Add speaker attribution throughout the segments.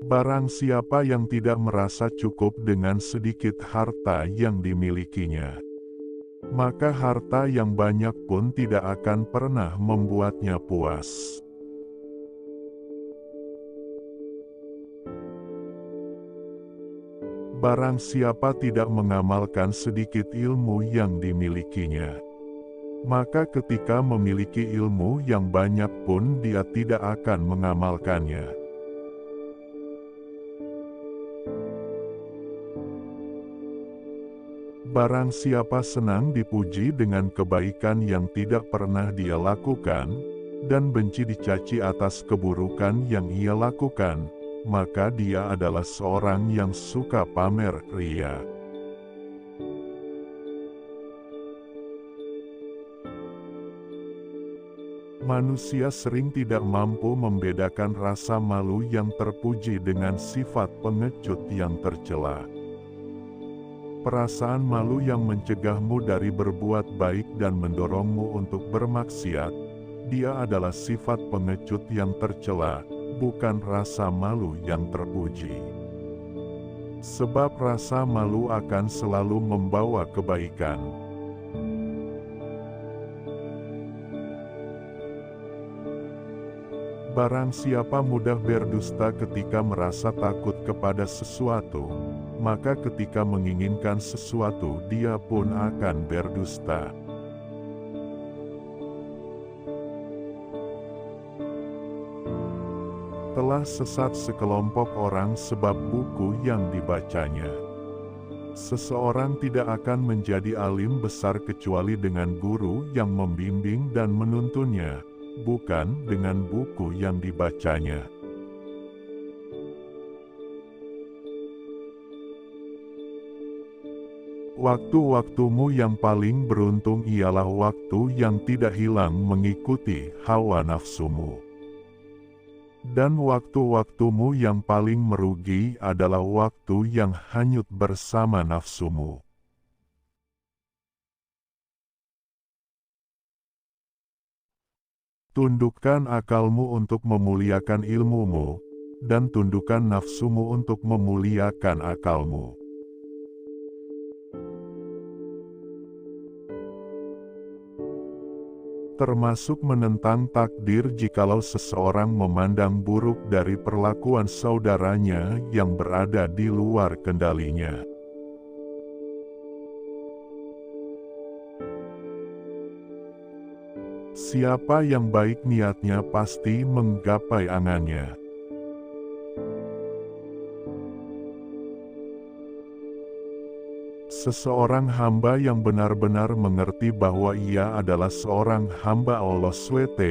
Speaker 1: Barang siapa yang tidak merasa cukup dengan sedikit harta yang dimilikinya, maka harta yang banyak pun tidak akan pernah membuatnya puas. Barang siapa tidak mengamalkan sedikit ilmu yang dimilikinya, maka ketika memiliki ilmu yang banyak pun dia tidak akan mengamalkannya. Barang siapa senang dipuji dengan kebaikan yang tidak pernah dia lakukan, dan benci dicaci atas keburukan yang ia lakukan, maka dia adalah seorang yang suka pamer ria. Manusia sering tidak mampu membedakan rasa malu yang terpuji dengan sifat pengecut yang tercela. Perasaan malu yang mencegahmu dari berbuat baik dan mendorongmu untuk bermaksiat, dia adalah sifat pengecut yang tercela, bukan rasa malu yang terpuji. Sebab rasa malu akan selalu membawa kebaikan. Barang siapa mudah berdusta ketika merasa takut kepada sesuatu, maka ketika menginginkan sesuatu dia pun akan berdusta. Telah sesat sekelompok orang sebab buku yang dibacanya. Seseorang tidak akan menjadi alim besar kecuali dengan guru yang membimbing dan menuntunnya, bukan dengan buku yang dibacanya. Waktu-waktumu yang paling beruntung ialah waktu yang tidak hilang mengikuti hawa nafsumu. Dan waktu-waktumu yang paling merugi adalah waktu yang hanyut bersama nafsumu. Tundukkan akalmu untuk memuliakan ilmumu, dan tundukkan nafsumu untuk memuliakan akalmu. Termasuk menentang takdir jikalau seseorang memandang buruk dari perlakuan saudaranya yang berada di luar kendalinya. Siapa yang baik niatnya pasti menggapai angannya. Seseorang hamba yang benar-benar mengerti bahwa ia adalah seorang hamba Allah SWT,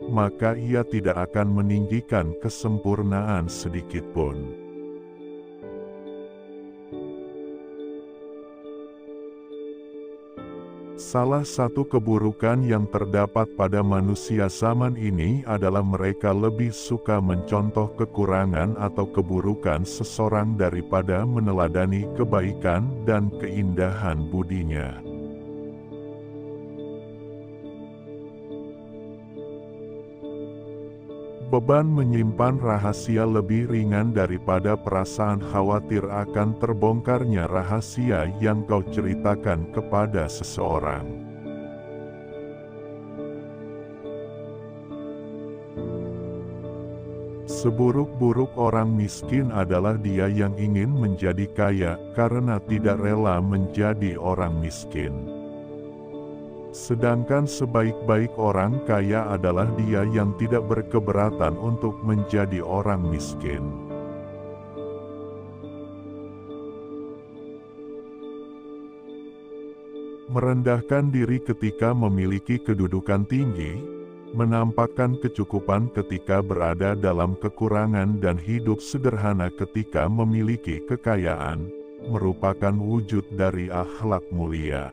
Speaker 1: maka ia tidak akan meninggikan kesempurnaan sedikitpun. Salah satu keburukan yang terdapat pada manusia zaman ini adalah mereka lebih suka mencontoh kekurangan atau keburukan seseorang daripada meneladani kebaikan dan keindahan budinya. Beban menyimpan rahasia lebih ringan daripada perasaan khawatir akan terbongkarnya rahasia yang kau ceritakan kepada seseorang. Seburuk-buruk orang miskin adalah dia yang ingin menjadi kaya karena tidak rela menjadi orang miskin. Sedangkan sebaik-baik orang kaya adalah dia yang tidak berkeberatan untuk menjadi orang miskin. Merendahkan diri ketika memiliki kedudukan tinggi, menampakkan kecukupan ketika berada dalam kekurangan dan hidup sederhana ketika memiliki kekayaan, merupakan wujud dari akhlak mulia.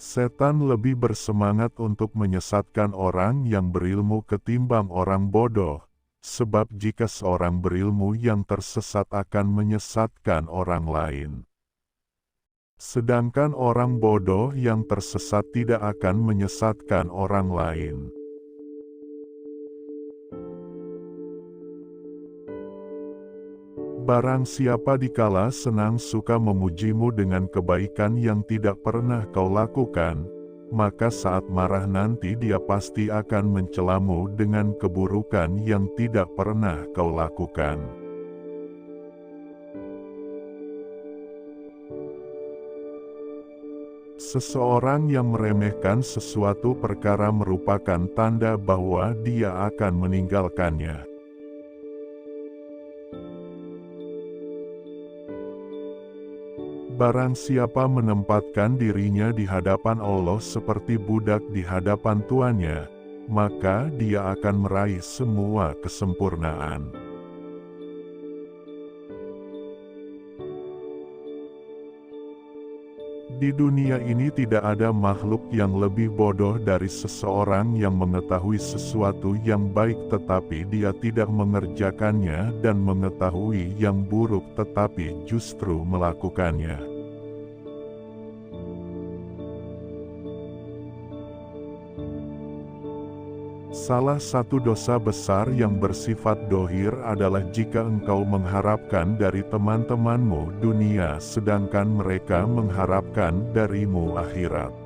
Speaker 1: Setan lebih bersemangat untuk menyesatkan orang yang berilmu ketimbang orang bodoh, sebab jika seorang berilmu yang tersesat akan menyesatkan orang lain. Sedangkan orang bodoh yang tersesat tidak akan menyesatkan orang lain. Barang siapa dikala senang suka memujimu dengan kebaikan yang tidak pernah kau lakukan, maka saat marah nanti dia pasti akan mencelamu dengan keburukan yang tidak pernah kau lakukan. Seseorang yang meremehkan sesuatu perkara merupakan tanda bahwa dia akan meninggalkannya. Barang siapa menempatkan dirinya di hadapan Allah seperti budak di hadapan tuannya, maka dia akan meraih semua kesempurnaan. Di dunia ini tidak ada makhluk yang lebih bodoh dari seseorang yang mengetahui sesuatu yang baik tetapi dia tidak mengerjakannya dan mengetahui yang buruk tetapi justru melakukannya. Salah satu dosa besar yang bersifat dohir adalah jika engkau mengharapkan dari teman-temanmu dunia sedangkan mereka mengharapkan darimu akhirat.